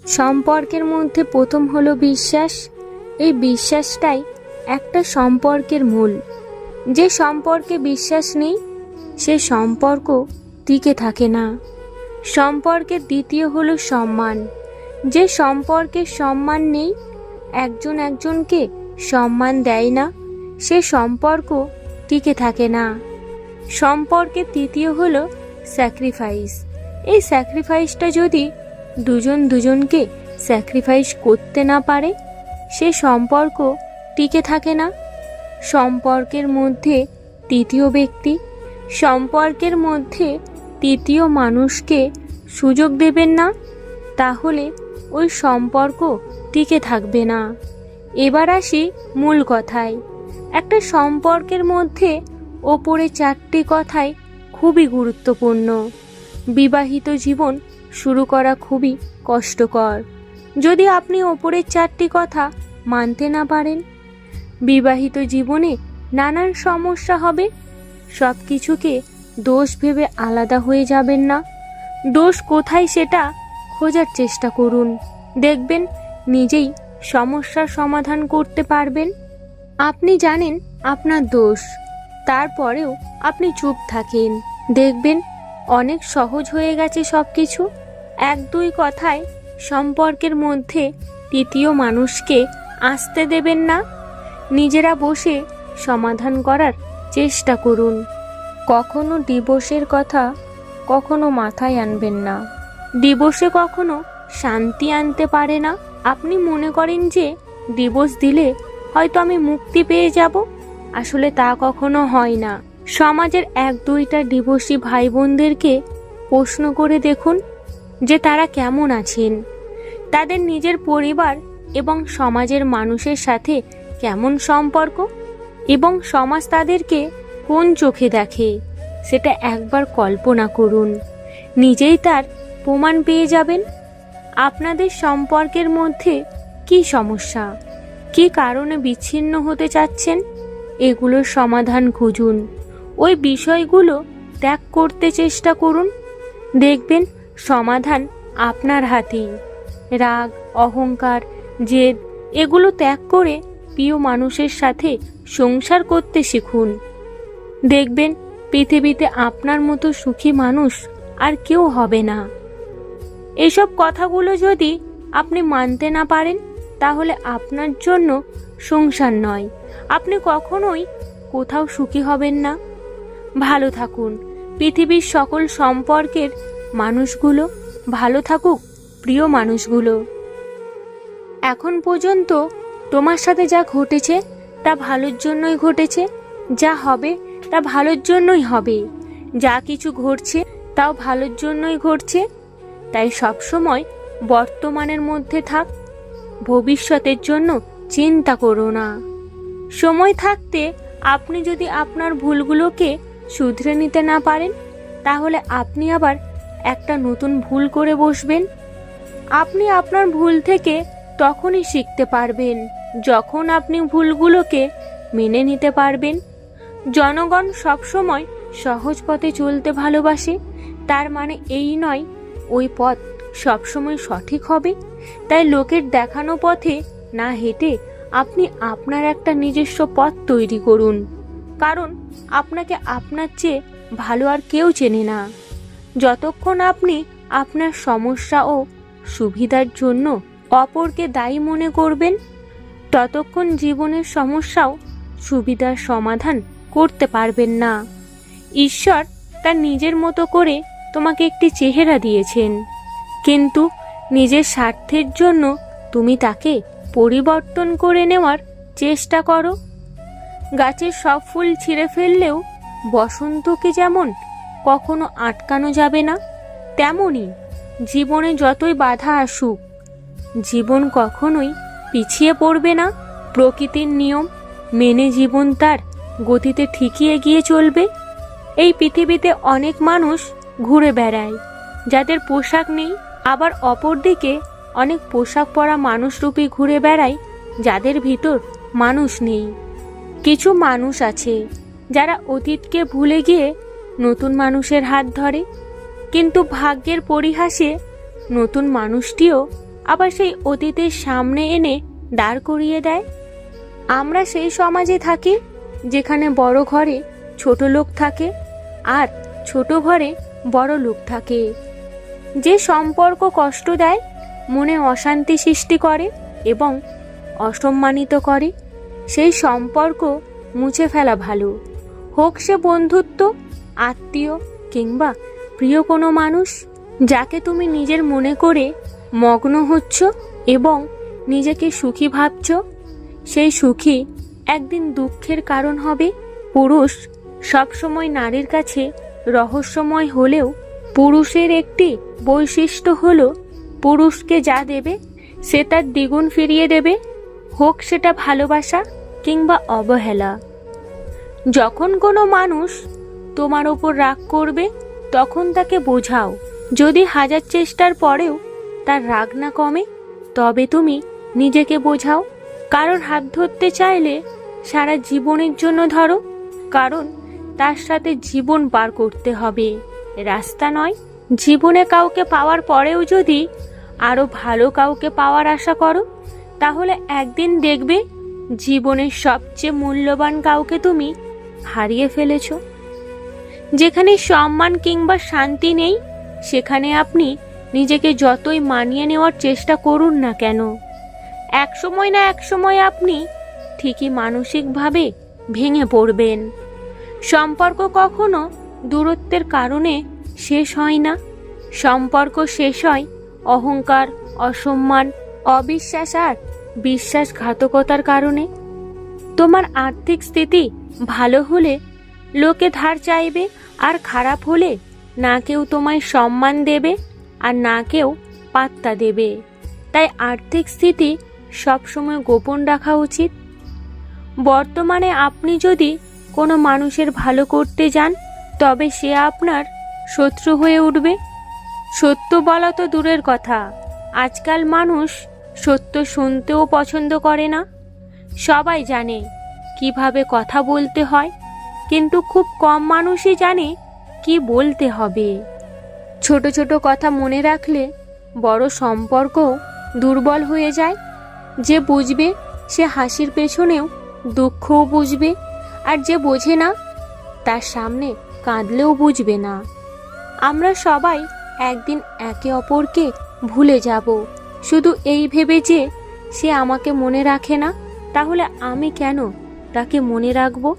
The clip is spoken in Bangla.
সম্পর্কের মধ্যে প্রথম হলো বিশ্বাস। এই বিশ্বাসটাই একটা সম্পর্কের মূল। যে সম্পর্কে বিশ্বাস নেই সে সম্পর্ক টিকে থাকে না। সম্পর্কের দ্বিতীয় হলো সম্মান। যে সম্পর্কে সম্মান নেই, একজন একজনকে সম্মান দেয় না, সে সম্পর্ক টিকে থাকে না। সম্পর্কের তৃতীয় হলো স্যাক্রিফাইস। এই স্যাক্রিফাইসটা যদি দুজন দুজনকে স্যাক্রিফাইস করতে না পারে, সে সম্পর্ক টিকে থাকে না। সম্পর্কের মধ্যে তৃতীয় ব্যক্তি, সম্পর্কের মধ্যে তৃতীয় মানুষকে সুযোগ দেবেন না, তাহলে ওই সম্পর্ক টিকে থাকবে না। এবার আসি মূল কথায়। একটা সম্পর্কের মধ্যে ওপরে 4টি কথাই খুবই গুরুত্বপূর্ণ। বিবাহিত জীবন শুরু করা খুবই কষ্টকর যদি আপনি ওপরের 4টি কথা মানতে না পারেন। বিবাহিত জীবনে নানান সমস্যা হবে। সব কিছুকে দোষ ভেবে আলাদা হয়ে যাবেন না। দোষ কোথায় সেটা খোঁজার চেষ্টা করুন। দেখবেন নিজেই সমস্যার সমাধান করতে পারবেন। আপনি জানেন আপনার দোষ, তারপরেও আপনি চুপ থাকেন। দেখবেন অনেক সহজ হয়ে গেছে সব কিছু। 1-2 কথায় সম্পর্কের মধ্যে তৃতীয় মানুষকে আসতে দেবেন না। নিজেরা বসে সমাধান করার চেষ্টা করুন। কখনো ডিভোর্সের কথা কখনো মাথায় আনবেন না। ডিভোর্সে কখনো শান্তি আনতে পারে না। আপনি মনে করেন যে ডিভোর্স দিলে হয়তো আমি মুক্তি পেয়ে যাব, আসলে তা কখনো হয় না। সমাজের 1-2টা ডিভোর্সি ভাই বোনদেরকে প্রশ্ন করে দেখুন যে তারা কেমন আছেন, তাদের নিজের পরিবার এবং সমাজের মানুষের সাথে কেমন সম্পর্ক, এবং সমাজ তাদেরকে কোন চোখে দেখে সেটা একবার কল্পনা করুন। নিজেই তার প্রমাণ পেয়ে যাবেন। আপনাদের সম্পর্কের মধ্যে কি সমস্যা, কি কারণে বিচ্ছিন্ন হতে চাচ্ছেন, এগুলোর সমাধান খুঁজুন। ওই বিষয়গুলো ত্যাগ করতে চেষ্টা করুন। দেখবেন সমাধান আপনার হাতেই। রাগ, অহংকার, জেদ এগুলো ত্যাগ করে প্রিয় মানুষের সাথে সংসার করতে শিখুন। দেখবেন পৃথিবীতে আপনার মতো সুখী মানুষ আর কেউ হবে না। এসব কথাগুলো যদি আপনি মানতে না পারেন, তাহলে আপনার জন্য সংসার নয়। আপনি কখনোই কোথাও সুখী হবেন না। ভালো থাকুন। পৃথিবীর সকল সম্পর্কের মানুষগুলো ভালো থাকুক, প্রিয় মানুষগুলো। এখন পর্যন্ত তোমার সাথে যা ঘটেছে তা ভালোর জন্যই ঘটেছে। যা হবে তা ভালোর জন্যই হবে। যা কিছু ঘটছে তাও ভালোর জন্যই ঘটছে। তাই সবসময় বর্তমানের মধ্যে থাক। ভবিষ্যতের জন্য চিন্তা করো না। সময় থাকতে আপনি যদি আপনার ভুলগুলোকে শুধরে নিতে না পারেন, তাহলে আপনি আবার একটা নতুন ভুল করে বসবেন। আপনি আপনার ভুল থেকে তখনই শিখতে পারবেন যখন আপনি ভুলগুলোকে মেনে নিতে পারবেন। জনগণ সবসময় সহজ পথে চলতে ভালোবাসে, তার মানে এই নয় ওই পথ সবসময় সঠিক হবে। তাই লোকের দেখানো পথে না হেঁটে আপনি আপনার একটা নিজস্ব পথ তৈরি করুন। কারণ আপনাকে আপনার চেয়ে ভালো আর কেউ চেনে না। যতক্ষণ আপনি আপনার সমস্যা ও সুবিধার জন্য অপরকে দায়ী মনে করবেন, ততক্ষণ জীবনের সমস্যাও সুবিধার সমাধান করতে পারবেন না। ঈশ্বর তার নিজের মতো করে তোমাকে একটি চেহারা দিয়েছেন, কিন্তু নিজের স্বার্থের জন্য তুমি তাকে পরিবর্তন করে নেওয়ার চেষ্টা করো। গাছের সব ফুল ছিঁড়ে ফেললেও বসন্তকে যেমন কখনো আটকানো যাবে না, তেমনি জীবনে যতই বাধা আসুক জীবন কখনোই পিছিয়ে পড়বে না। প্রকৃতির নিয়ম মেনে জীবন তার গতিতে ঠিকই এগিয়ে চলবে। এই পৃথিবীতে অনেক মানুষ ঘুরে বেড়ায় যাদের পোশাক নেই, আবার অপরদিকে অনেক পোশাক পরা মানুষরূপী ঘুরে বেড়ায় যাদের ভিতর মানুষ নেই। কিছু মানুষ আছে যারা অতীতকে ভুলে গিয়ে নতুন মানুষের হাত ধরে, কিন্তু ভাগ্যের পরিহাসে নতুন মানুষটিও আবার সেই অতীতের সামনে এনে দাঁড় করিয়ে দেয়। আমরা সেই সমাজে থাকি যেখানে বড় ঘরে ছোট লোক থাকে আর ছোট ঘরে বড় লোক থাকে। যে সম্পর্ক কষ্ট দেয়, মনে অশান্তি সৃষ্টি করে এবং অসম্মানিত করে, সেই সম্পর্ক মুছে ফেলা ভালো। হোক সে বন্ধুত্ব, আত্মীয় কিংবা প্রিয় কোনো মানুষ। যাকে তুমি নিজের মনে করে মগ্ন হচ্ছ এবং নিজেকে সুখী ভাবছ, সেই সুখী একদিন দুঃখের কারণ হবে। পুরুষ সবসময় নারীর কাছে রহস্যময় হলেও পুরুষের একটি বৈশিষ্ট্য হলো পুরুষকে যা দেবে সে তার দ্বিগুণ ফিরিয়ে দেবে, হোক সেটা ভালোবাসা কিংবা অবহেলা। যখন কোনো মানুষ তোমার ওপর রাগ করবে তখন তাকে বোঝাও। যদি হাজার চেষ্টার পরেও তার রাগ না কমে তবে তুমি নিজেকে বোঝাও। কারোর হাত ধরতে চাইলে সারা জীবনের জন্য ধরো, কারণ তার সাথে জীবন পার করতে হবে, রাস্তা নয়। জীবনে কাউকে পাওয়ার পরেও যদি আরো ভালো কাউকে পাওয়ার আশা করো তাহলে একদিন দেখবে জীবনের সবচেয়ে মূল্যবান কাউকে তুমি হারিয়ে ফেলেছো। যেখানে সম্মান কিংবা শান্তি নেই সেখানে আপনি নিজেকে যতই মানিয়ে নেওয়ার চেষ্টা করুন না কেন, একসময় না একসময় আপনি ঠিকই মানসিকভাবে ভেঙে পড়বেন। সম্পর্ক কখনো দূরত্বের কারণে শেষ হয় না। সম্পর্ক শেষ হয় অহংকার, অসম্মান, অবিশ্বাস আর বিশ্বাসঘাতকতার কারণে। তোমার আর্থিক স্থিতি ভালো হলে লোকে ধার চাইবে, আর খারাপ হলে না কেউ তোমায় সম্মান দেবে আর না কেউ পাত্তা দেবে। তাই আর্থিক স্থিতি সবসময় গোপন রাখা উচিত। বর্তমানে আপনি যদি কোনো মানুষের ভালো করতে যান তবে সে আপনার শত্রু হয়ে উঠবে। সত্য বলা তো দূরের কথা, আজকাল মানুষ সত্য শুনতেও পছন্দ করে না। সবাই জানে কিভাবে কথা বলতে হয়, কিন্তু খুব কম মানুষই জানে কি বলতে হবে। ছোট ছোট কথা মনে রাখলে বড় সম্পর্ক দুর্বল হয়ে যায়। যে বুঝবে সে হাসির পেছনেও দুঃখও বুঝবে, আর যে বোঝে না তার সামনে কাঁদলেও বুঝবে না। আমরা সবাই একদিন একে অপরকে ভুলে যাব, শুধু এই ভেবে যে সে আমাকে মনে রাখে না, তাহলে আমি কেন তাকে মনে রাখবো।